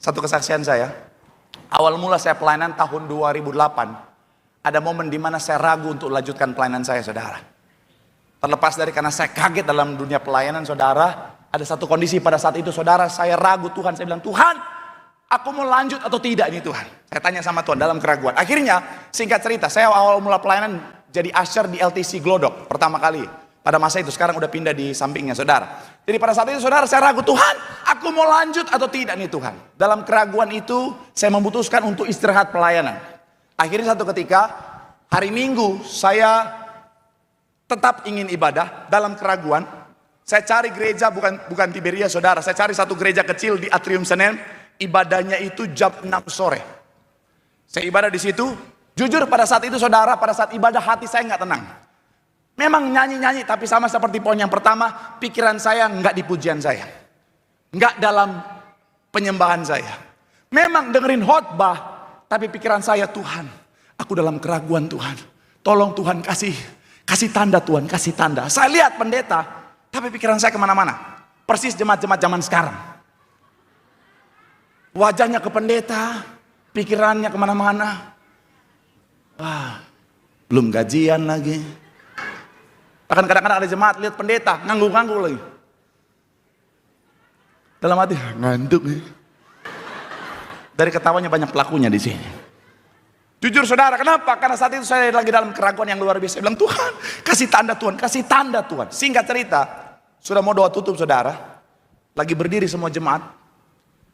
Satu kesaksian saya, awal mula saya pelayanan tahun 2008, ada momen di mana saya ragu untuk lanjutkan pelayanan saya, saudara. Terlepas dari karena saya kaget dalam dunia pelayanan, saudara, ada satu kondisi pada saat itu, saudara, saya ragu Tuhan. Saya bilang, Tuhan, aku mau lanjut atau tidak ini Tuhan? Saya tanya sama Tuhan dalam keraguan. Akhirnya, singkat cerita, saya awal mula pelayanan jadi usher di LTC Glodok pertama kali. Pada masa itu, sekarang udah pindah di sampingnya, saudara. Jadi pada saat itu, saudara, saya ragu, Tuhan, aku mau lanjut atau tidak nih Tuhan? Dalam keraguan itu, saya memutuskan untuk istirahat pelayanan. Akhirnya satu ketika, hari Minggu, saya tetap ingin ibadah dalam keraguan. Saya cari gereja, bukan Tiberia, saudara. Saya cari satu gereja kecil di Atrium Senen. Ibadahnya itu jam 6 sore. Saya ibadah di situ. Jujur pada saat itu, saudara, pada saat ibadah hati saya nggak tenang. Memang nyanyi-nyanyi, tapi sama seperti poin yang pertama, pikiran saya nggak di pujian saya, nggak dalam penyembahan saya. Memang dengerin khotbah, tapi pikiran saya, Tuhan, aku dalam keraguan Tuhan. Tolong Tuhan kasih tanda Tuhan, kasih tanda. Saya lihat pendeta, tapi pikiran saya kemana-mana. Persis jemaat-jemaat zaman sekarang. Wajahnya ke pendeta, pikirannya kemana-mana. Wah, belum gajian lagi. Bahkan kadang-kadang ada jemaat lihat pendeta ngangguk-ngangguk lagi. Dalam hati ngantuk nih. Dari ketawanya banyak pelakunya di sini. Jujur saudara, kenapa? Karena saat itu saya lagi dalam keraguan yang luar biasa. Saya bilang, Tuhan, kasih tanda Tuhan, kasih tanda Tuhan. Singkat cerita, sudah mau doa tutup saudara. Lagi berdiri semua jemaat.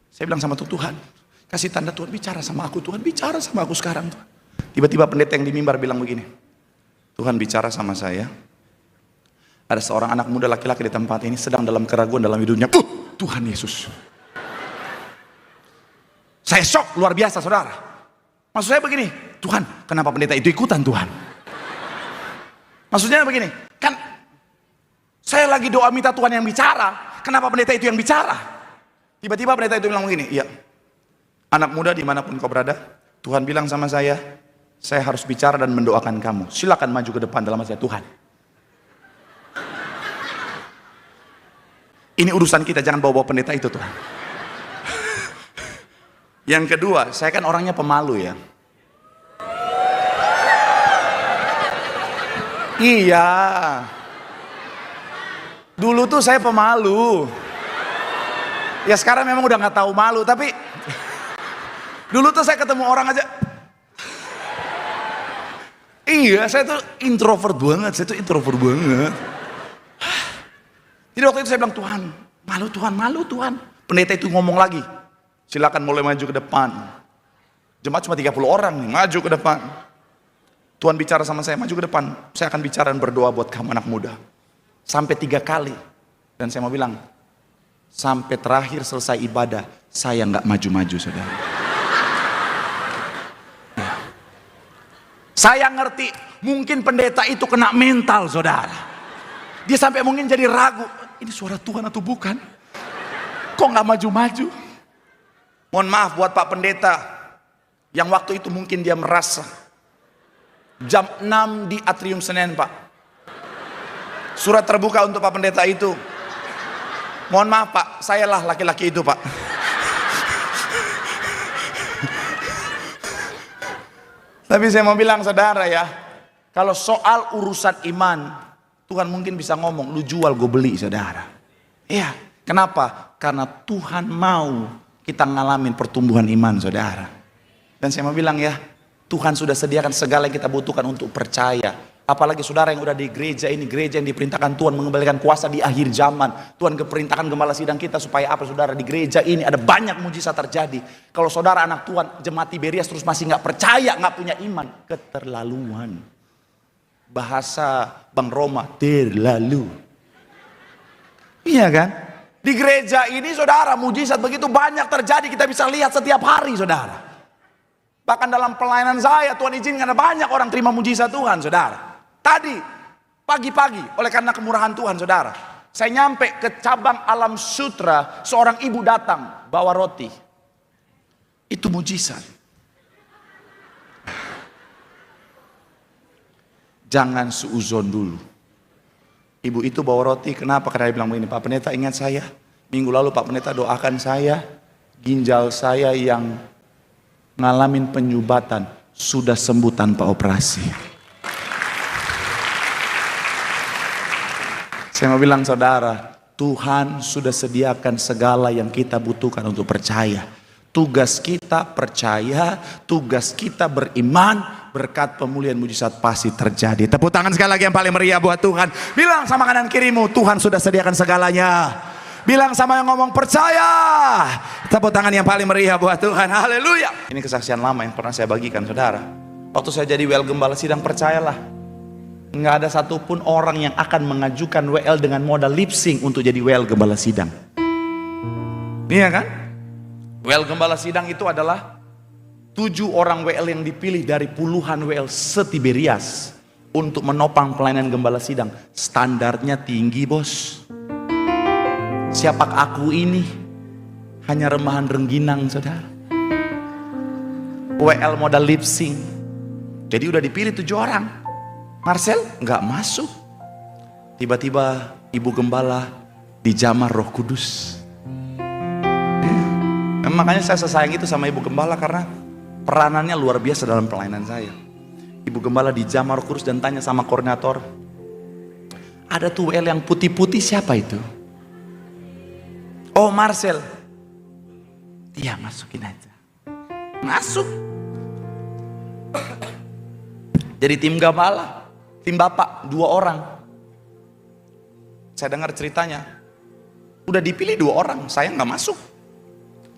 Saya bilang sama Tuhan, kasih tanda Tuhan, bicara sama aku Tuhan, bicara sama aku sekarang Tuhan. Tiba-tiba pendeta yang di mimbar bilang begini, Tuhan bicara sama saya. Ada seorang anak muda laki-laki di tempat ini sedang dalam keraguan dalam hidupnya. Tuhan Yesus. Saya shock luar biasa saudara. Maksud saya begini, Tuhan, kenapa pendeta itu ikutan Tuhan? Maksudnya begini, kan saya lagi doa minta Tuhan yang bicara, kenapa pendeta itu yang bicara? Tiba-tiba pendeta itu bilang begini, iya, anak muda dimanapun kau berada, Tuhan bilang sama saya harus bicara dan mendoakan kamu. Silakan maju ke depan dalam hati Tuhan. Ini urusan kita, jangan bawa-bawa pendeta itu Tuhan. Yang kedua, saya kan orangnya pemalu ya. Iya. Dulu tuh saya pemalu. Ya sekarang memang udah nggak tahu malu, tapi dulu tuh saya ketemu orang aja. Iya, saya tuh introvert banget, Jadi waktu itu saya bilang, Tuhan, malu Tuhan. Pendeta itu ngomong lagi, silakan mulai maju ke depan. Jemaat cuma 30 orang nih, maju ke depan. Tuhan bicara sama saya, maju ke depan. Saya akan bicara dan berdoa buat kamu anak muda. Sampai 3 kali. Dan saya mau bilang, sampai terakhir selesai ibadah, saya nggak maju-maju saudara. Ya. Saya ngerti, mungkin pendeta itu kena mental saudara. Dia sampai mungkin jadi ragu, ini suara Tuhan atau bukan? Kok nggak maju-maju? Mohon maaf buat Pak Pendeta yang waktu itu mungkin dia merasa jam 6 di Atrium Senen Pak. Surat terbuka untuk Pak Pendeta itu. Mohon maaf Pak, sayalah laki-laki itu Pak. Tapi saya mau bilang saudara ya, kalau soal urusan iman, Tuhan mungkin bisa ngomong, lu jual gue beli saudara. Iya, kenapa? Karena Tuhan mau kita ngalamin pertumbuhan iman saudara. Dan saya mau bilang ya, Tuhan sudah sediakan segala yang kita butuhkan untuk percaya. Apalagi saudara yang udah di gereja ini, gereja yang diperintahkan Tuhan mengembalikan kuasa di akhir zaman. Tuhan keperintahkan gembala sidang kita supaya apa saudara? Di gereja ini ada banyak mujizat terjadi. Kalau saudara anak Tuhan, jemaat Tiberias terus masih nggak percaya, nggak punya iman, keterlaluan. Bahasa Bang Roma, terlalu. Iya kan? Di gereja ini saudara, mujizat begitu banyak terjadi, kita bisa lihat setiap hari saudara. Bahkan dalam pelayanan saya, Tuhan izinkan ada banyak orang terima mujizat Tuhan saudara. Tadi, pagi-pagi, oleh karena kemurahan Tuhan saudara, saya nyampe ke cabang Alam Sutra, seorang ibu datang, bawa roti. Itu mujizat. Jangan suuzon dulu. Ibu itu bawa roti, kenapa? Karena dia bilang begini, Pak Pendeta ingat saya, minggu lalu Pak Pendeta doakan saya, ginjal saya yang ngalamin penyubatan sudah sembuh tanpa operasi. Saya mau bilang saudara, Tuhan sudah sediakan segala yang kita butuhkan untuk percaya. Tugas kita percaya, tugas kita beriman, berkat pemulihan mujizat pasti terjadi. Tepuk tangan sekali lagi yang paling meriah buat Tuhan. Bilang sama kanan kirimu, Tuhan sudah sediakan segalanya. Bilang sama yang ngomong, percaya. Tepuk tangan yang paling meriah buat Tuhan. Haleluya. Ini kesaksian lama yang pernah saya bagikan saudara. Waktu saya jadi WL Gembala Sidang, percayalah, nggak ada satupun orang yang akan mengajukan WL dengan modal lip sync untuk jadi WL Gembala Sidang. Iya kan? WL Gembala Sidang itu adalah 7 orang WL yang dipilih dari puluhan WL se-Tiberias untuk menopang pelayanan Gembala Sidang. Standarnya tinggi, bos. Siapa aku ini? Hanya remahan rengginang, saudara. WL modal lip sync. Jadi udah dipilih 7 orang. Marcel nggak masuk. Tiba-tiba ibu gembala dijamah Roh Kudus. Makanya saya sesayang itu sama ibu gembala karena peranannya luar biasa dalam pelayanan saya. Ibu gembala dijamah Roh Kudus dan tanya sama koordinator, ada tuh WL yang putih-putih, siapa itu? Oh, Marcel. Iya, masukin aja. Masuk. Jadi tim gembala, tim bapak 2 orang. Saya dengar ceritanya, udah dipilih 2 orang, saya nggak masuk.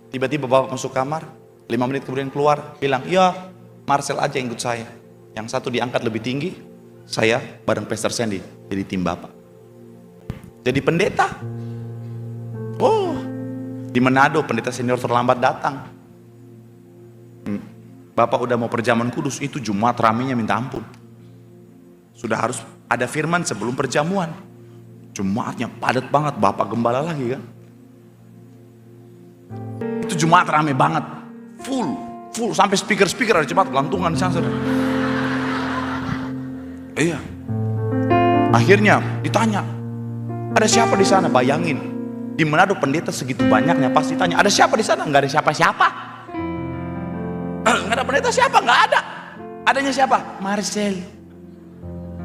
Tiba-tiba bapak masuk kamar, 5 menit kemudian keluar, bilang, ya Marcel aja yang ikut saya. Yang satu diangkat lebih tinggi, saya bareng Pastor Sandy jadi tim bapak. Jadi pendeta. Oh, di Manado pendeta senior terlambat datang. Bapak udah mau perjamuan kudus, itu Jumat ramenya minta ampun. Sudah harus ada firman sebelum perjamuan. Jumatnya padat banget, bapak gembala lagi kan. Itu Jumat rame banget, full sampai speaker ada Jumat gelantungan di sana. Iya. Akhirnya ditanya, ada siapa di sana? Bayangin, di Manado pendeta segitu banyaknya pasti tanya, ada siapa di sana? Nggak ada siapa-siapa. Nggak ada pendeta siapa? Nggak ada. Adanya siapa? Marcel.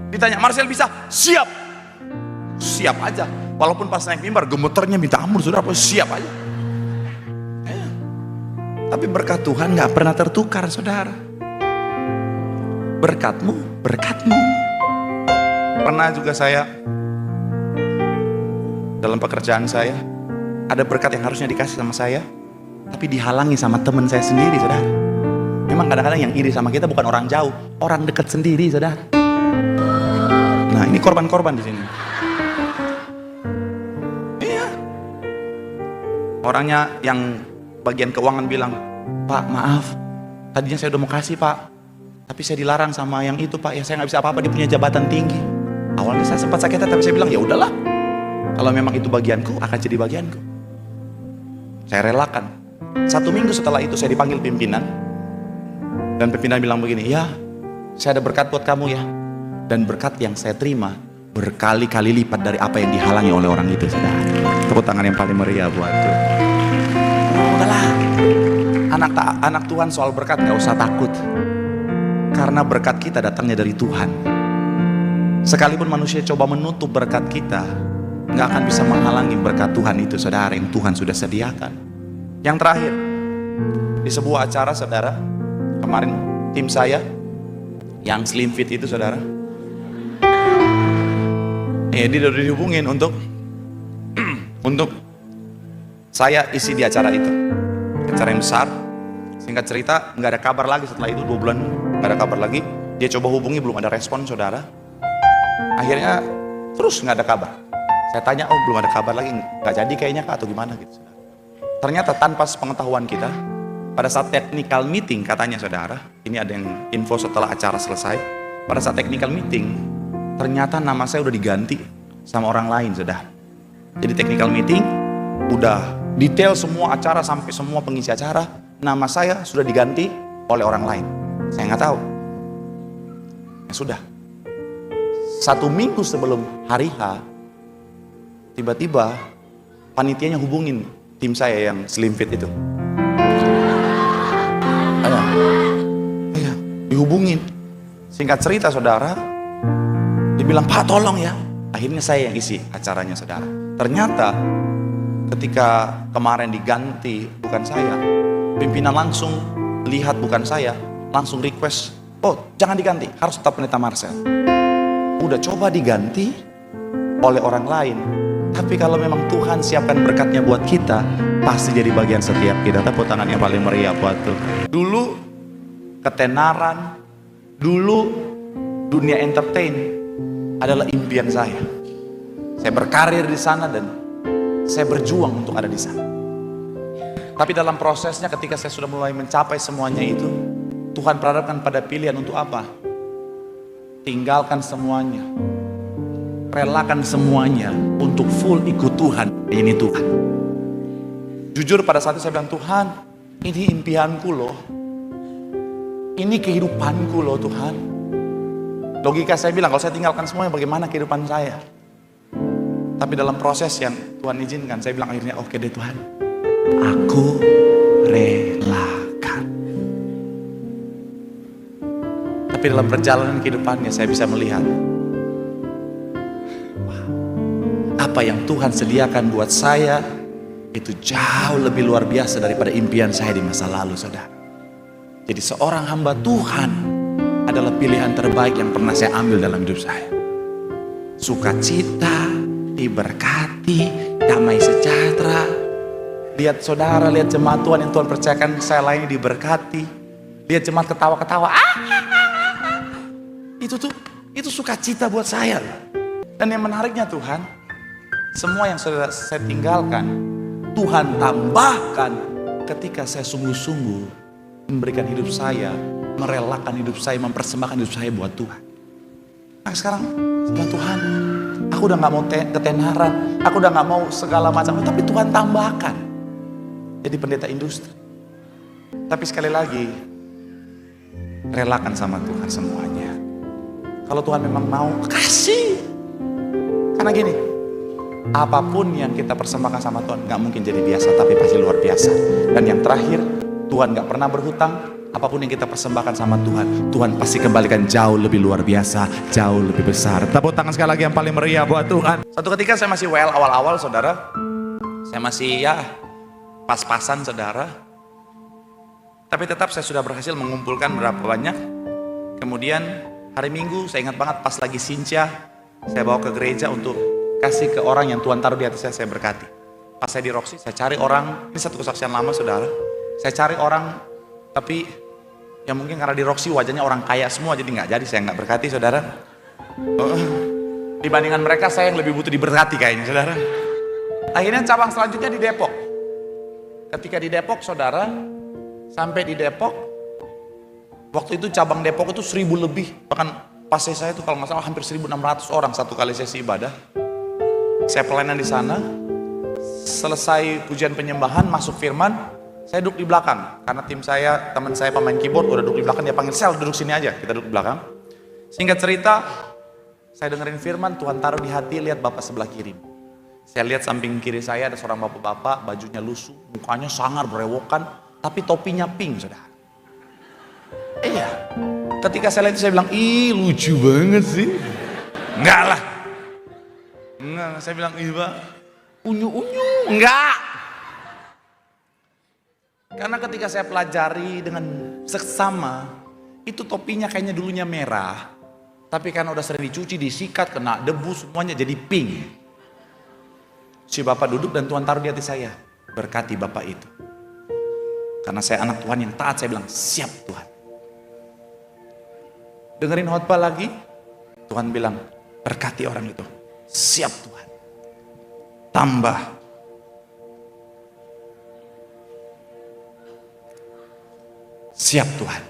Ditanya, Marcel bisa? Siap. Siap aja. Walaupun pas naik mimbar gemeternya minta ampun, saudara, siap aja. Tapi berkat Tuhan nggak pernah tertukar, saudara. Berkatmu. Pernah juga saya dalam pekerjaan saya ada berkat yang harusnya dikasih sama saya, tapi dihalangi sama teman saya sendiri, saudara. Memang kadang-kadang yang iri sama kita bukan orang jauh, orang dekat sendiri, saudara. Nah, ini korban-korban di sini. Iya. Orangnya yang bagian keuangan bilang, Pak maaf, tadinya saya udah mau kasih Pak, tapi saya dilarang sama yang itu Pak, ya saya nggak bisa apa-apa, dia punya jabatan tinggi. Awalnya saya sempat sakit, tapi saya bilang ya udahlah, kalau memang itu bagianku akan jadi bagianku. Saya relakan. 1 minggu setelah itu saya dipanggil pimpinan, dan pimpinan bilang begini, ya saya ada berkat buat kamu ya, dan berkat yang saya terima berkali-kali lipat dari apa yang dihalangi oleh orang itu, saudara. Tepuk tangan yang paling meriah buat Tuhan. Udahlah, anak Tuhan soal berkat gak usah takut, karena berkat kita datangnya dari Tuhan. Sekalipun manusia coba menutup berkat kita, gak akan bisa menghalangi berkat Tuhan itu, saudara, yang Tuhan sudah sediakan. Yang terakhir, di sebuah acara, saudara, kemarin tim saya yang slim fit itu, saudara, dia udah dihubungin untuk saya isi di acara itu, acara yang besar. Singkat cerita, nggak ada kabar lagi setelah itu, 2 bulan nggak ada kabar lagi. Dia coba hubungi, belum ada respon, saudara. Akhirnya terus nggak ada kabar. Saya tanya, oh belum ada kabar lagi, nggak jadi kayaknya Kak, atau gimana gitu, saudara. Ternyata tanpa pengetahuan kita, pada saat technical meeting katanya, saudara, ini ada yang info setelah acara selesai. Pada saat technical meeting, ternyata nama saya udah diganti sama orang lain, saudara. Jadi technical meeting udah detail semua acara sampai semua pengisi acara, nama saya sudah diganti oleh orang lain. Saya nggak tahu. Ya sudah. 1 minggu sebelum hari H, tiba-tiba panitianya hubungin tim saya yang slim fit itu. dihubungin. Singkat cerita saudara, dibilang, Pak tolong ya. Akhirnya saya yang isi acaranya saudara. Ternyata ketika kemarin diganti bukan saya, pimpinan langsung lihat bukan saya, langsung request, oh jangan diganti, harus tetap Pendeta Marcel. Udah coba diganti oleh orang lain, tapi kalau memang Tuhan siapkan berkatnya buat kita, pasti jadi bagian setiap kita. Tepuk tangan yang paling meriah buat Tuhan. Dulu ketenaran, dulu dunia entertain adalah impian saya. Saya berkarir di sana dan saya berjuang untuk ada di sana. Tapi dalam prosesnya ketika saya sudah mulai mencapai semuanya itu, Tuhan perhadapkan pada pilihan untuk apa? Tinggalkan semuanya, relakan semuanya untuk full ikut Tuhan. Ini Tuhan. Jujur pada saat itu saya bilang, Tuhan, ini impianku loh, ini kehidupanku loh Tuhan. Logika saya bilang, kalau saya tinggalkan semuanya, bagaimana kehidupan saya? Tapi dalam proses yang Tuhan izinkan, saya bilang akhirnya, oke deh Tuhan, aku relakan. Tapi dalam perjalanan kehidupannya saya bisa melihat apa yang Tuhan sediakan buat saya itu jauh lebih luar biasa daripada impian saya di masa lalu, saudara. Jadi seorang hamba Tuhan adalah pilihan terbaik yang pernah saya ambil dalam hidup saya. Sukacita, diberkati, damai sejahtera. Lihat saudara, lihat jemaat Tuhan yang Tuhan percayakan saya lainnya diberkati. Lihat jemaat ketawa-ketawa. Itu sukacita buat saya. Dan yang menariknya Tuhan, semua yang sudah saya tinggalkan, Tuhan tambahkan ketika saya sungguh-sungguh memberikan hidup saya, merelakan hidup saya, mempersembahkan hidup saya buat Tuhan. Nah sekarang, Tuhan, aku udah gak mau ketenaran, aku udah gak mau segala macam, tapi Tuhan tambahkan jadi pendeta industri. Tapi sekali lagi, relakan sama Tuhan semuanya. Kalau Tuhan memang mau, kasih. Karena gini, apapun yang kita persembahkan sama Tuhan gak mungkin jadi biasa, tapi pasti luar biasa. Dan yang terakhir, Tuhan gak pernah berhutang. Apapun yang kita persembahkan sama Tuhan, Tuhan pasti kembalikan jauh lebih luar biasa, jauh lebih besar. Tepuk tangan sekali lagi yang paling meriah buat Tuhan. Satu ketika saya masih awal-awal saudara, saya masih pas-pasan saudara. Tapi tetap saya sudah berhasil mengumpulkan berapa banyak. Kemudian hari Minggu saya ingat banget pas lagi Sincia, saya bawa ke gereja untuk kasih ke orang yang Tuhan taruh di hati saya berkati. Pas saya di Roxy, saya cari orang, ini satu kesaksian lama saudara. Saya cari orang, tapi ya mungkin karena di Roxy wajahnya orang kaya semua, jadi nggak jadi saya nggak berkati saudara. Dibandingkan mereka saya yang lebih butuh diberkati kayaknya saudara. Akhirnya cabang selanjutnya di Depok. Ketika di Depok saudara, sampai di Depok, waktu itu cabang Depok itu 1000 lebih, bahkan pas saya itu kalau nggak salah hampir 1600 orang satu kali sesi ibadah. Saya pelayanan di sana, selesai pujian penyembahan, masuk firman, saya duduk di belakang, karena tim saya, teman saya pemain keyboard udah duduk di belakang, dia panggil Sel duduk sini aja, kita duduk di belakang. Singkat cerita, saya dengerin firman, Tuhan taruh di hati, lihat bapak sebelah kiri. Saya lihat samping kiri saya ada seorang bapak-bapak, bajunya lusuh, mukanya sangar berewokan, tapi topinya pink saudara. Iya, ketika saya lihat itu saya bilang, ih lucu banget sih. Enggak lah. Enggak, saya bilang, ih pak, unyu-unyu, enggak. Karena ketika saya pelajari dengan seksama, itu topinya kayaknya dulunya merah. Tapi karena udah sering dicuci, disikat, kena debu, semuanya jadi pink. Si bapak duduk dan Tuhan taruh di hati saya, berkati bapak itu. Karena saya anak Tuhan yang taat, saya bilang, siap Tuhan. Dengerin khotbah lagi, Tuhan bilang, berkati orang itu. Siap Tuhan. Tambah. Siap Tuhan.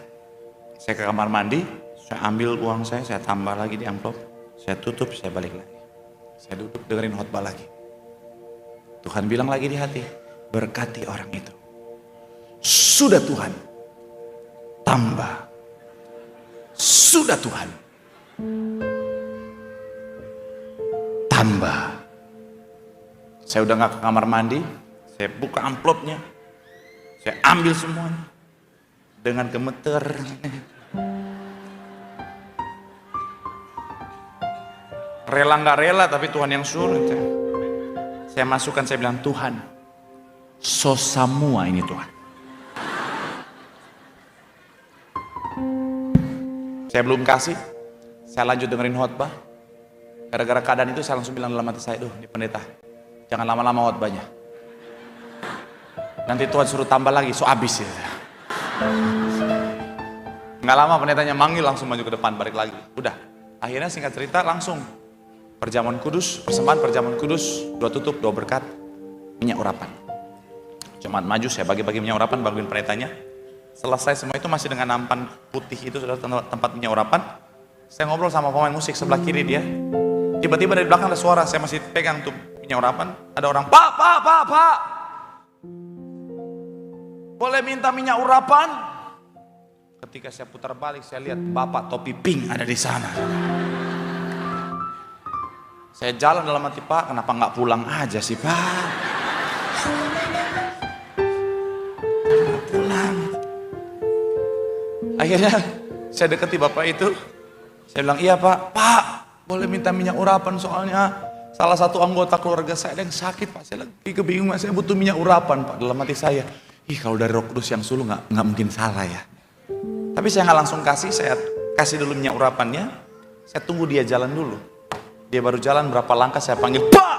Saya ke kamar mandi, saya ambil uang saya tambah lagi di amplop. Saya tutup, saya balik lagi. Saya duduk dengerin khotbah lagi. Tuhan bilang lagi di hati, berkati orang itu. Sudah Tuhan. Tambah. Sudah Tuhan. Tambah. Saya udah gak ke kamar mandi, saya buka amplopnya, saya ambil semuanya dengan gemeter. Rela nggak rela, tapi Tuhan yang suruh. Saya masukkan, saya bilang, Tuhan, so semua ini Tuhan. Saya belum kasih, saya lanjut dengerin khotbah. Gara-gara keadaan itu saya langsung bilang dalam hati saya, ini pendeta, jangan lama-lama khotbahnya. Nanti Tuhan suruh tambah lagi, so abis ya. Nggak lama pendetanya manggil, langsung maju ke depan, balik lagi. Udah, akhirnya singkat cerita langsung perjamuan kudus, persembahan perjamuan kudus, 2 tutup, 2 berkat, minyak urapan. Cuman maju, saya bagi-bagi minyak urapan, bagiin pendetanya. Selesai semua itu masih dengan nampan putih itu, sudah tempat minyak urapan. Saya ngobrol sama pemain musik sebelah kiri dia. Tiba-tiba dari belakang ada suara, saya masih pegang tuh minyak urapan. Ada orang, Pak. Boleh minta minyak urapan? Ketika saya putar balik, saya lihat Bapak topi pink ada di sana. Saya jalan dalam hati, Pak, kenapa nggak pulang aja sih, Pak? Pulang. Akhirnya saya deketi Bapak itu. Saya bilang, iya Pak, boleh minta minyak urapan, soalnya salah satu anggota keluarga saya yang sakit Pak. Saya lagi kebingungan, saya butuh minyak urapan Pak. Dalam hati saya, kalau dari Roh Kudus yang suruh nggak mungkin salah ya. Tapi saya nggak langsung kasih, saya kasih dulu minyak urapannya. Saya tunggu dia jalan dulu. Dia baru jalan berapa langkah, saya panggil, Pak!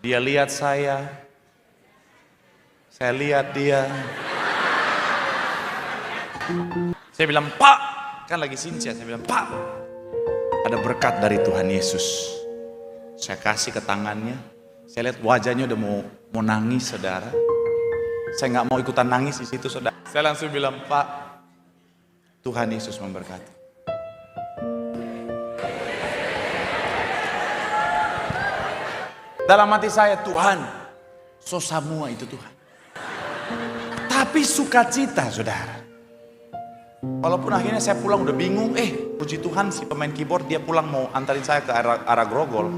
Dia lihat saya lihat dia. Saya bilang, Pak, kan lagi sincia, saya bilang, Pak, ada berkat dari Tuhan Yesus. Saya kasih ke tangannya, saya lihat wajahnya udah mau nangis, saudara. Saya nggak mau ikutan nangis di situ, saudara. Saya langsung bilang, Pak, Tuhan Yesus memberkati. Dalam hati saya, Tuhan, so semua itu Tuhan. Tapi sukacita, saudara. Walaupun akhirnya saya pulang udah bingung, puji Tuhan si pemain keyboard dia pulang mau antarin saya ke arah Grogol.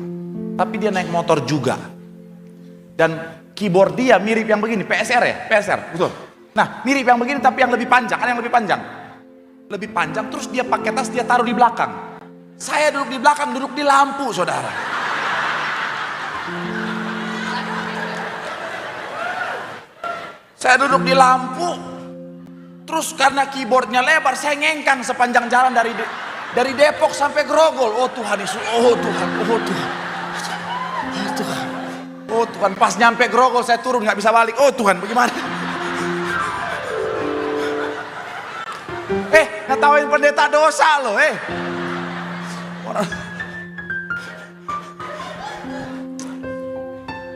Tapi dia naik motor juga. Dan keyboard dia mirip yang begini, PSR ya? PSR, betul. Nah, mirip yang begini tapi yang lebih panjang, ada yang lebih panjang. Lebih panjang, terus dia pakai tas, dia taruh di belakang. Saya duduk di belakang, duduk di lampu, saudara. Saya duduk di lampu, terus karena keyboardnya lebar, saya ngengkang sepanjang jalan dari Depok sampai Grogol. Oh Tuhan Yesus, oh Tuhan, oh Tuhan, oh Tuhan, oh Tuhan. Pas nyampe Grogol saya turun nggak bisa balik. Oh Tuhan, bagaimana? Ngetawain pendeta dosa loh,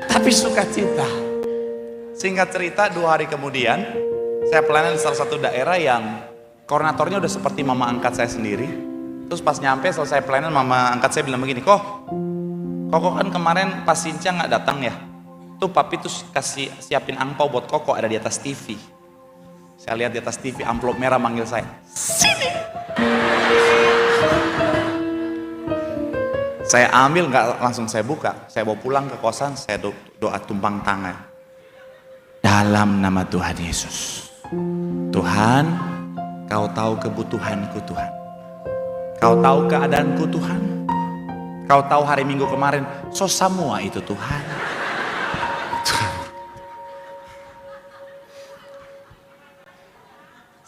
Tapi sukacita. Singkat cerita, 2 hari kemudian saya pelayanan di salah satu daerah yang koordinatornya udah seperti mama angkat saya sendiri. Terus pas nyampe selesai pelayanan, mama angkat saya bilang begini, kok kan kemarin pas Sincia nggak datang ya? Tuh papi tuh kasih siapin angpau buat Koko, ada di atas TV. Saya lihat di atas TV amplop merah manggil saya, sini. Saya ambil, nggak langsung saya buka, saya bawa pulang ke kosan, saya doa tumpang tangan. Dalam nama Tuhan Yesus, Tuhan, Kau tahu kebutuhanku Tuhan, Kau tahu keadaanku Tuhan, Kau tahu hari Minggu kemarin, so semua itu Tuhan.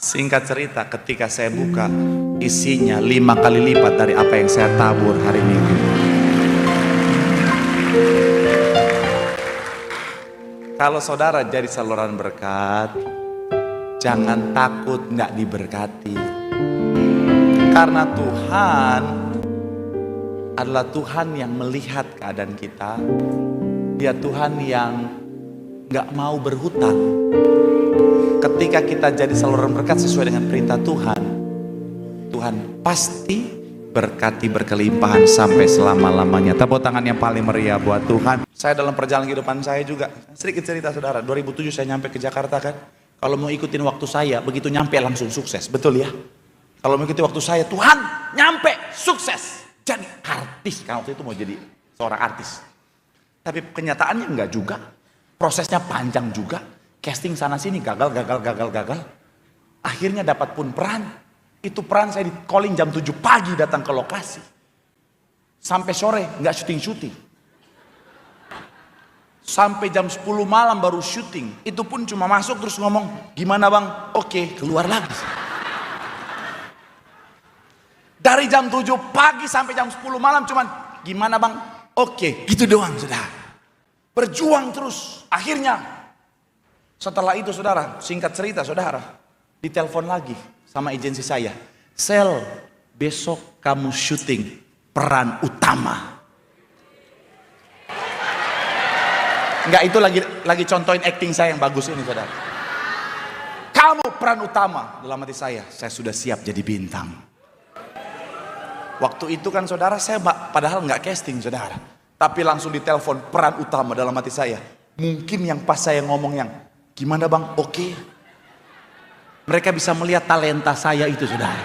Singkat cerita, ketika saya buka, isinya 5 kali lipat dari apa yang saya tabur hari Minggu. Kalau saudara jadi saluran berkat, jangan takut nggak diberkati. Karena Tuhan adalah Tuhan yang melihat keadaan kita. Dia Tuhan yang nggak mau berhutang. Ketika kita jadi saluran berkat sesuai dengan perintah Tuhan, Tuhan pasti berkati berkelimpahan sampai selama-lamanya. Tepuk tangan yang paling meriah buat Tuhan. Saya dalam perjalanan kehidupan saya juga, sedikit cerita saudara, 2007 saya nyampe ke Jakarta kan. Kalau mau ikutin waktu saya, begitu nyampe langsung sukses, betul ya? Kalau mau ikutin waktu saya, Tuhan nyampe sukses. Jadi artis, kan waktu itu mau jadi seorang artis. Tapi kenyataannya enggak juga. Prosesnya panjang juga. Casting sana sini gagal. Akhirnya dapat pun peran. Itu peran saya di calling jam 7 pagi datang ke lokasi. Sampai sore nggak syuting-syuting. Sampai jam 10 malam baru syuting. Itu pun cuma masuk terus ngomong, gimana bang? Oke, keluar lagi. Dari jam 7 pagi sampai jam 10 malam cuman, gimana bang? Oke, gitu doang saudara. Berjuang terus. Akhirnya, setelah itu saudara, singkat cerita saudara, ditelepon lagi sama agensi saya. Sel, besok kamu syuting peran utama. Enggak, itu lagi contohin acting saya yang bagus ini saudara. Kamu peran utama. Dalam hati saya sudah siap jadi bintang. Waktu itu kan saudara, saya padahal nggak casting saudara, tapi langsung ditelepon peran utama. Dalam hati saya, mungkin yang pas saya ngomong yang gimana bang, oke. Mereka bisa melihat talenta saya itu saudara.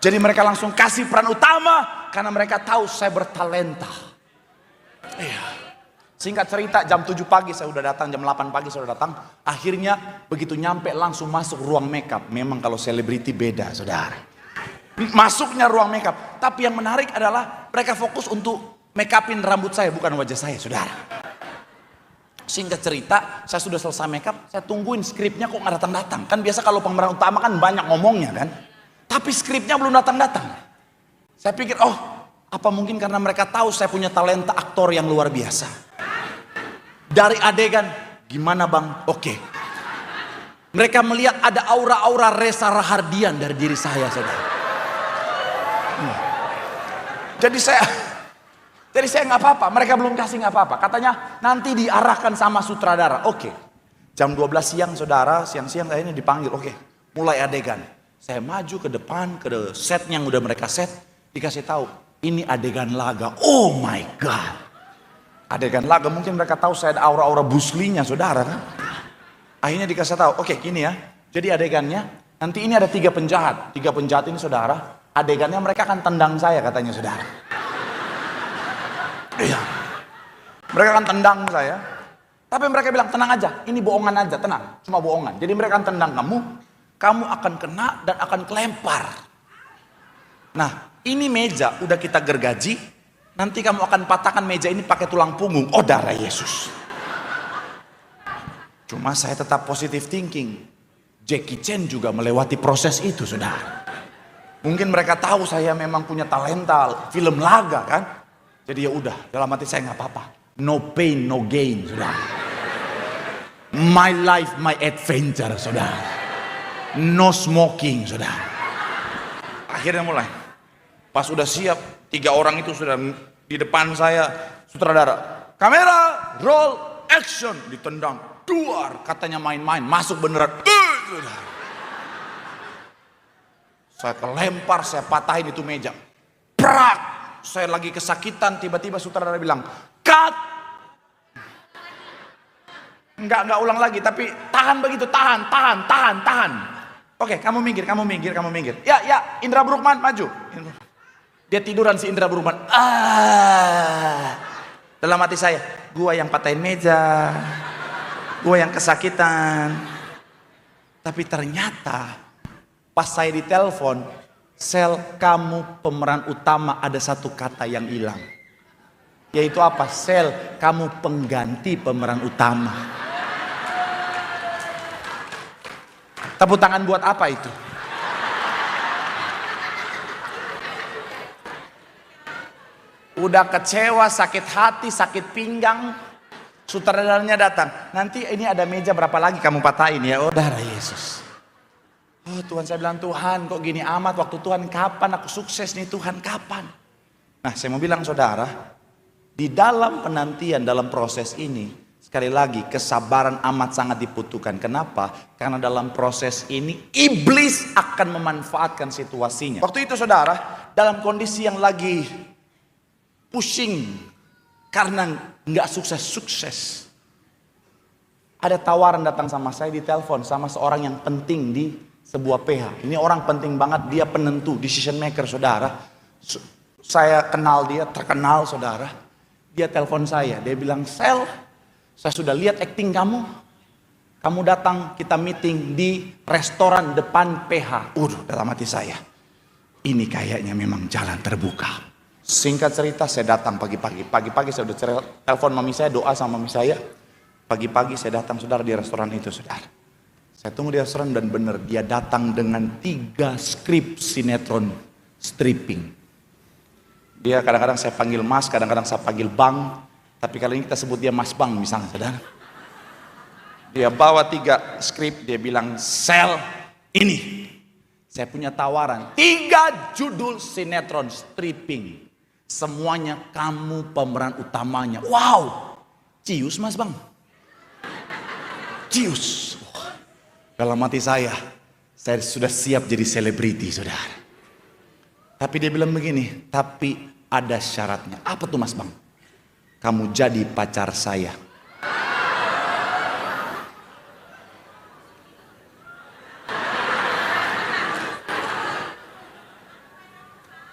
Jadi mereka langsung kasih peran utama karena mereka tahu saya bertalenta. Iya. Singkat cerita, jam 7 pagi saya udah datang, jam 8 pagi saya udah datang. Akhirnya begitu nyampe langsung masuk ruang makeup. Memang kalau selebriti beda saudara. Masuknya ruang makeup. Tapi yang menarik adalah mereka fokus untuk make upin rambut saya, bukan wajah saya saudara. Singkat cerita, saya sudah selesai make up, saya tungguin skripnya kok nggak datang-datang. Kan biasa kalau pemeran utama kan banyak ngomongnya kan. Tapi skripnya belum datang-datang. Saya pikir, oh apa mungkin karena mereka tahu saya punya talenta aktor yang luar biasa. Dari adegan, gimana bang? Oke. Mereka melihat ada aura-aura Reza Rahardian dari diri saya saudara. Jadi saya nggak apa-apa. Mereka belum kasih nggak apa-apa. Katanya nanti diarahkan sama sutradara. Oke. Jam 12 siang saudara, siang-siang kayaknya dipanggil. Oke. Mulai adegan. Saya maju ke depan ke set yang udah mereka set. Dikasih tahu ini adegan laga. Oh my god. Adegan laga mungkin mereka tahu saya ada aura-aura Bruce Lee-nya saudara kan. Akhirnya dikasih tahu. Oke, gini ya. Jadi adegannya nanti ini ada 3 penjahat. 3 penjahat ini saudara. Adegannya mereka akan tendang saya katanya saudara. Iya. Mereka akan tendang saya. Tapi mereka bilang tenang aja, ini bohongan aja, tenang, cuma bohongan. Jadi mereka akan tendang kamu akan kena dan akan kelempar. Nah, ini meja udah kita gergaji, nanti kamu akan patahkan meja ini pakai tulang punggung. Oh darah Yesus. Cuma saya tetap positive thinking. Jackie Chan juga melewati proses itu saudara. Mungkin mereka tahu saya memang punya talenta film laga kan. Jadi ya udah, dalam hati saya nggak apa-apa. No pain, no gain, saudara. My life, my adventure, saudara. No smoking, saudara. Akhirnya mulai. Pas udah siap, 3 orang itu sudah di depan saya, sutradara. Kamera, roll, action, ditendang. Duar, katanya main-main, masuk beneran. Saudara. Saya kelempar, saya patahin itu meja. Prak! Saya lagi kesakitan, tiba-tiba sutradara bilang, cut! Enggak ulang lagi, tapi tahan begitu, tahan. Oke, kamu minggir. Ya, Indra Bruggman, maju. Dia tiduran si Indra Bruggman. Dalam hati saya, gua yang patahin meja, gua yang kesakitan. Tapi ternyata, pas saya ditelepon, Sel, kamu pemeran utama, ada satu kata yang hilang. Yaitu apa? Sel, kamu pengganti pemeran utama. Tepuk tangan buat apa itu? Udah kecewa, sakit hati, sakit pinggang. Sutradaranya datang. Nanti ini ada meja berapa lagi kamu patahin ya? Oh darah Yesus. Oh Tuhan, saya bilang, Tuhan kok gini amat, waktu Tuhan kapan aku sukses nih Tuhan, kapan? Nah saya mau bilang saudara, di dalam penantian, dalam proses ini, sekali lagi kesabaran amat sangat dibutuhkan. Kenapa? Karena dalam proses ini, iblis akan memanfaatkan situasinya. Waktu itu saudara, dalam kondisi yang lagi pusing, karena nggak sukses. Ada tawaran datang sama saya di telepon, sama seorang yang penting di sebuah PH. Ini orang penting banget, dia penentu, decision maker saudara. Saya kenal dia, terkenal saudara. Dia telepon saya, dia bilang, Sel, saya sudah lihat acting kamu Kamu datang, kita meeting di restoran depan PH. Dalam hati saya, ini kayaknya memang jalan terbuka. Singkat cerita, saya datang pagi-pagi. Pagi-pagi saya udah telepon mami saya, doa sama mami saya. Pagi-pagi saya datang, saudara, di restoran itu, saudara. Saya tunggu di restoran dan benar, dia datang dengan 3 skrip sinetron stripping. Dia kadang-kadang saya panggil Mas, kadang-kadang saya panggil Bang. Tapi kali ini kita sebut dia Mas Bang misalnya, saudara. Dia bawa 3 skrip, dia bilang, sel ini. Saya punya tawaran, 3 judul sinetron stripping. Semuanya kamu pemeran utamanya. Wow, cius Mas Bang. Cius. Dalam hati saya sudah siap jadi selebriti, saudara. Tapi dia bilang begini, tapi ada syaratnya. Apa tuh Mas Bang? Kamu jadi pacar saya.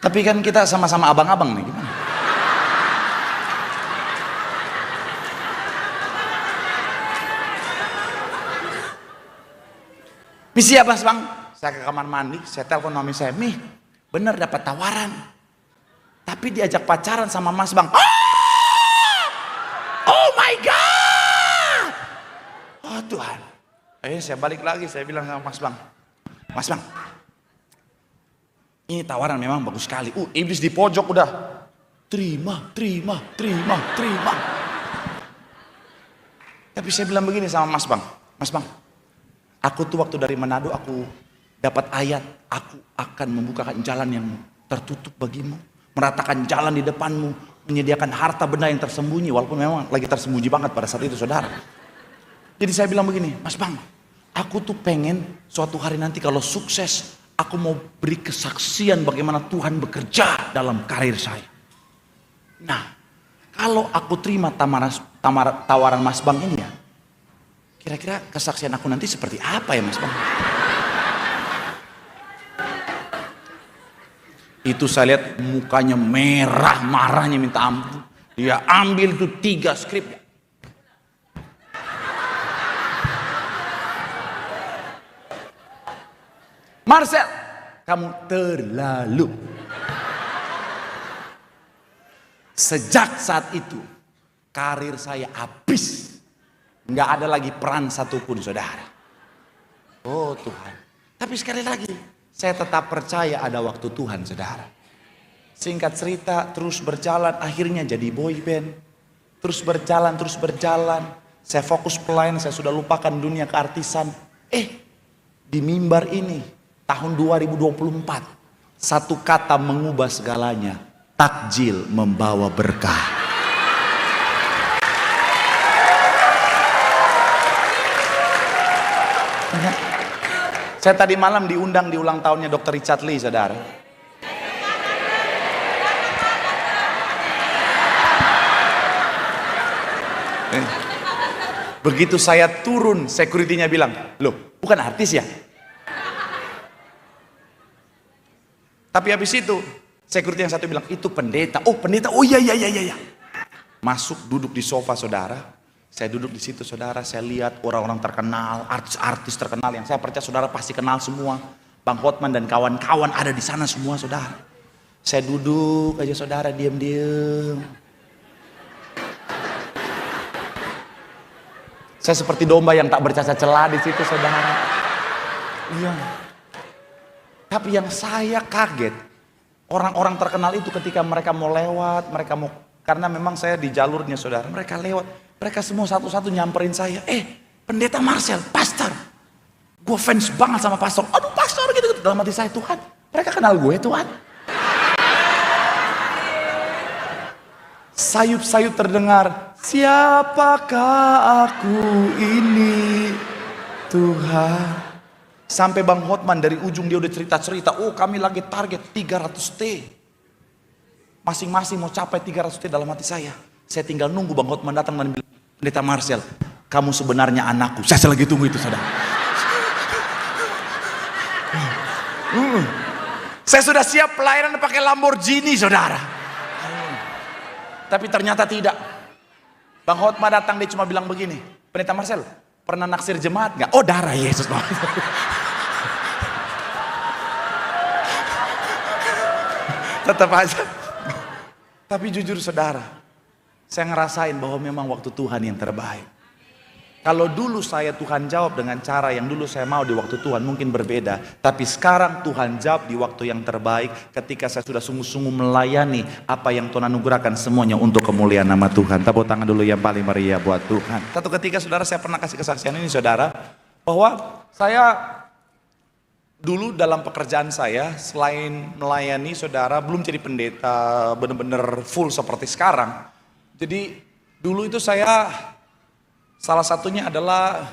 Tapi kan kita sama-sama abang-abang nih, gimana? Misi apa Mas Bang? Saya ke kamar mandi, saya telepon mami saya, Mi, bener dapat tawaran. Tapi diajak pacaran sama Mas Bang. Oh my God! Oh Tuhan. Saya balik lagi, saya bilang sama Mas Bang. Mas Bang, ini tawaran memang bagus sekali. Iblis di pojok udah. Terima. Tapi saya bilang begini sama Mas Bang. Mas Bang, aku tuh waktu dari Manado aku dapat ayat. Aku akan membukakan jalan yang tertutup bagimu. Meratakan jalan di depanmu. Menyediakan harta benda yang tersembunyi. Walaupun memang lagi tersembunyi banget pada saat itu, saudara. Jadi saya bilang begini, Mas Bang, aku tuh pengen suatu hari nanti kalau sukses, aku mau beri kesaksian bagaimana Tuhan bekerja dalam karir saya. Nah, kalau aku terima tawaran Mas Bang ini ya, kira-kira kesaksian aku nanti seperti apa ya Mas Bang? Itu saya lihat mukanya merah, marahnya minta ampun. Dia ambil tuh 3 skrip. Marcel, kamu terlalu. Sejak saat itu, karir saya habis. Nggak ada lagi peran satupun, saudara. Oh Tuhan. Tapi sekali lagi, saya tetap percaya ada waktu Tuhan, saudara. Singkat cerita, terus berjalan, akhirnya jadi boy band. Terus berjalan. Saya fokus pelayanan, saya sudah lupakan dunia keartisan. Di mimbar ini, tahun 2024, satu kata mengubah segalanya. Takjil membawa berkah. Saya tadi malam diundang di ulang tahunnya Dr. Richard Lee, saudara. Begitu saya turun, security-nya bilang, loh, bukan artis ya? Tapi habis itu, security yang satu bilang, itu pendeta. Oh pendeta, oh iya. Masuk duduk di sofa, saudara. Saya duduk di situ, saudara. Saya lihat orang-orang terkenal, artis-artis terkenal yang saya percaya saudara pasti kenal semua. Bang Hotman dan kawan-kawan ada di sana semua, saudara. Saya duduk aja, saudara, diam-diam. Saya seperti domba yang tak bercacat celah di situ, saudara. Iya. Tapi yang saya kaget, orang-orang terkenal itu ketika mereka mau lewat, karena memang saya di jalurnya, saudara. Mereka lewat. Mereka semua satu-satu nyamperin saya. Pendeta Marcel, pastor. Gue fans banget sama pastor. Aduh pastor gitu. Dalam hati saya, Tuhan, mereka kenal gue, Tuhan. Sayup-sayup terdengar, siapakah aku ini, Tuhan. Sampai Bang Hotman dari ujung dia udah cerita-cerita. Oh kami lagi target 300T. Masing-masing mau capai 300T. Dalam hati saya tinggal nunggu Bang Hotman datang dan bilang, Pendeta Marcel, kamu sebenarnya anakku. Saya lagi tunggu itu, saudara. Saya sudah siap pelayanan pakai Lamborghini, saudara. Tapi ternyata tidak. Bang Hotman datang, dia cuma bilang begini, Pendeta Marcel, Pernah naksir jemaat nggak? Oh, darah Yesus. Tetap aja. Tapi jujur saudara, saya ngerasain bahwa memang waktu Tuhan yang terbaik. Kalau dulu saya Tuhan jawab dengan cara yang dulu saya mau di waktu Tuhan mungkin berbeda. Tapi sekarang Tuhan jawab di waktu yang terbaik ketika saya sudah sungguh-sungguh melayani apa yang Tuhan anugerahkan semuanya untuk kemuliaan nama Tuhan. Tepuk tangan dulu yang paling meriah buat Tuhan. Satu ketika saudara saya pernah kasih kesaksian ini saudara. Bahwa saya dulu dalam pekerjaan saya selain melayani saudara belum jadi pendeta benar-benar full seperti sekarang. Jadi dulu itu saya salah satunya adalah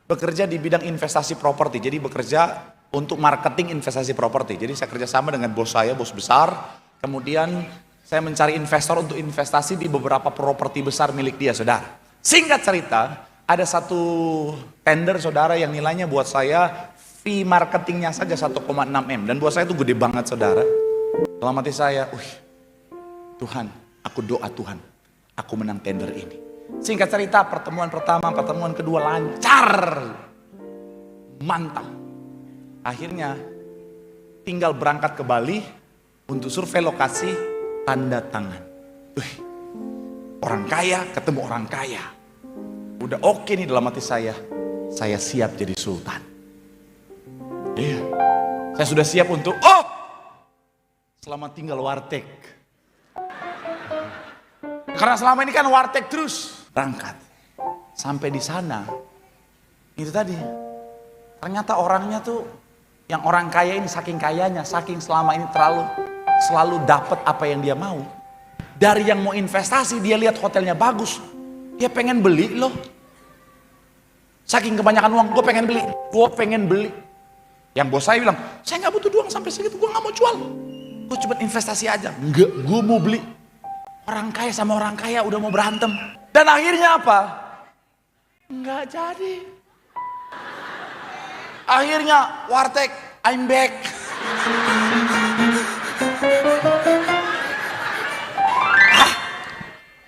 bekerja di bidang investasi properti. Jadi bekerja untuk marketing investasi properti. Jadi saya kerjasama dengan bos saya, bos besar. Kemudian saya mencari investor untuk investasi di beberapa properti besar milik dia, saudara. Singkat cerita, ada satu tender saudara yang nilainya buat saya fee marketingnya saja 1,6 M. Dan buat saya itu gede banget saudara. Dalam hati saya, Tuhan, aku doa Tuhan, aku menang tender ini. Singkat cerita, pertemuan pertama, pertemuan kedua lancar, mantap. Akhirnya tinggal berangkat ke Bali untuk survei lokasi, tanda tangan. Orang kaya ketemu orang kaya. Udah oke nih dalam hati saya siap jadi sultan. Iya, saya sudah siap untuk selamat tinggal warteg. Karena selama ini kan warteg terus. Berangkat sampai di sana itu tadi ternyata orangnya tuh yang orang kaya ini saking kayanya, saking selama ini selalu dapat apa yang dia mau. Dari yang mau investasi dia lihat hotelnya bagus, dia pengen beli loh. Saking kebanyakan uang, gue pengen beli. Yang bos saya bilang, saya nggak butuh uang sampai segitu, gue nggak mau jual, gue cuma investasi aja. Enggak, gue mau beli. Orang kaya sama orang kaya udah mau berantem. Dan akhirnya apa? Enggak jadi. Akhirnya warteg, I'm back.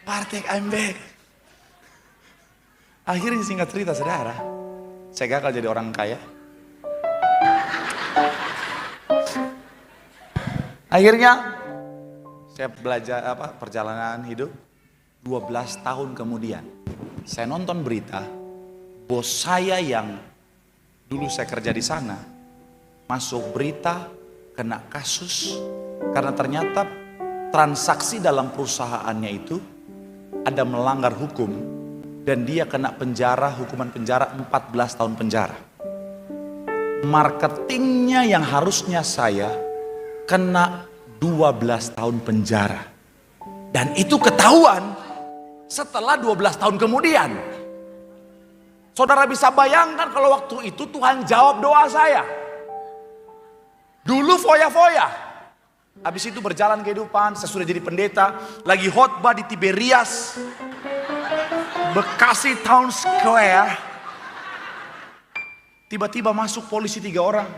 Warteg, I'm back. Akhirnya singkat cerita saudara, saya gagal jadi orang kaya. Akhirnya saya belajar perjalanan hidup. 12 tahun kemudian saya nonton berita bos saya yang dulu saya kerja di sana masuk berita kena kasus karena ternyata transaksi dalam perusahaannya itu ada melanggar hukum dan dia kena hukuman penjara 14 tahun penjara. Marketingnya yang harusnya saya kena 12 tahun penjara. Dan itu ketahuan setelah 12 tahun kemudian. Saudara bisa bayangkan kalau waktu itu Tuhan jawab doa saya. Dulu foya-foya. Habis itu berjalan kehidupan, saya sudah jadi pendeta. Lagi khotbah di Tiberias, Bekasi Town Square. Tiba-tiba masuk polisi 3 orang.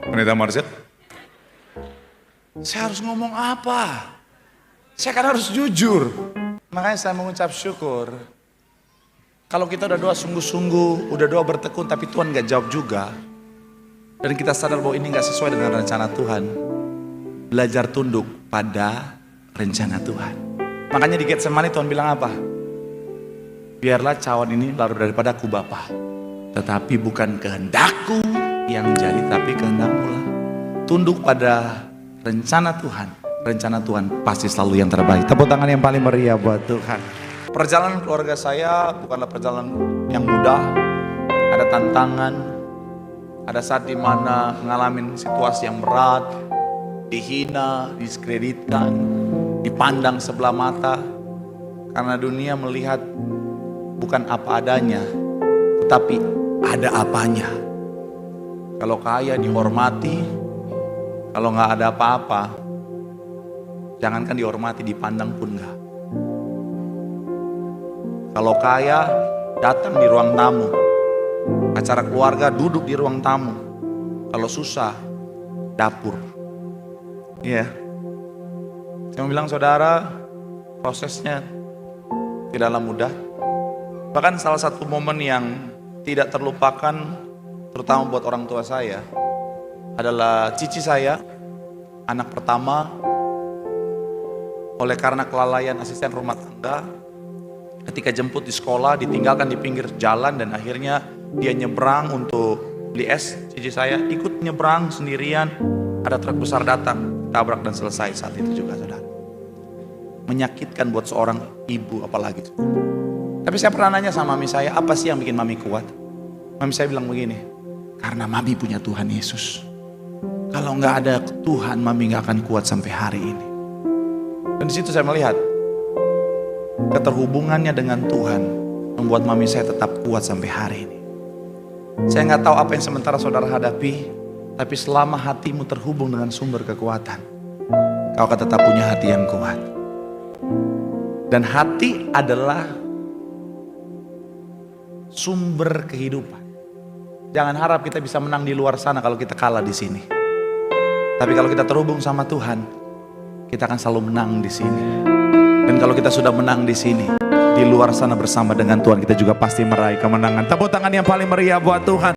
Pendeta Marcel, saya harus ngomong apa? Saya kan harus jujur. Makanya saya mengucap syukur. Kalau kita udah doa sungguh-sungguh, udah doa bertekun tapi Tuhan gak jawab juga. Dan kita sadar bahwa ini gak sesuai dengan rencana Tuhan. Belajar tunduk pada rencana Tuhan. Makanya di Getsemani Tuhan bilang apa? Biarlah cawan ini larut daripadaku Bapa. Tetapi bukan kehendakku yang jadi tapi kehendakmu lah. Tunduk pada rencana Tuhan. Rencana Tuhan pasti selalu yang terbaik. Tepuk tangan yang paling meriah buat Tuhan. Perjalanan keluarga saya bukanlah perjalanan yang mudah. Ada tantangan. Ada saat dimana ngalamin situasi yang berat. Dihina, diskreditkan, dipandang sebelah mata. Karena dunia melihat bukan apa adanya, tetapi ada apanya. Kalau kaya dihormati, kalau nggak ada apa-apa, jangankan dihormati, dipandang pun nggak. Kalau kaya, datang di ruang tamu. Acara keluarga, duduk di ruang tamu. Kalau susah, dapur. Iya. Saya mau bilang saudara, prosesnya tidaklah mudah. Bahkan salah satu momen yang tidak terlupakan, terutama buat orang tua saya, adalah cici saya, anak pertama, oleh karena kelalaian asisten rumah tangga, ketika jemput di sekolah ditinggalkan di pinggir jalan dan akhirnya dia nyebrang untuk beli es. Cici saya ikut nyebrang sendirian, ada truk besar datang, tabrak dan selesai saat itu juga, saudara. Menyakitkan buat seorang ibu apalagi. Tapi saya pernah nanya sama mami saya, apa sih yang bikin mami kuat? Mami saya bilang begini, karena mami punya Tuhan Yesus. Kalau nggak ada Tuhan, mami nggak akan kuat sampai hari ini. Dan di situ saya melihat keterhubungannya dengan Tuhan membuat mami saya tetap kuat sampai hari ini. Saya nggak tahu apa yang sementara saudara hadapi, tapi selama hatimu terhubung dengan sumber kekuatan, kau akan tetap punya hati yang kuat. Dan hati adalah sumber kehidupan. Jangan harap kita bisa menang di luar sana kalau kita kalah di sini. Tapi kalau kita terhubung sama Tuhan, kita akan selalu menang di sini. Dan kalau kita sudah menang di sini, di luar sana bersama dengan Tuhan, kita juga pasti meraih kemenangan. Tepuk tangan yang paling meriah buat Tuhan.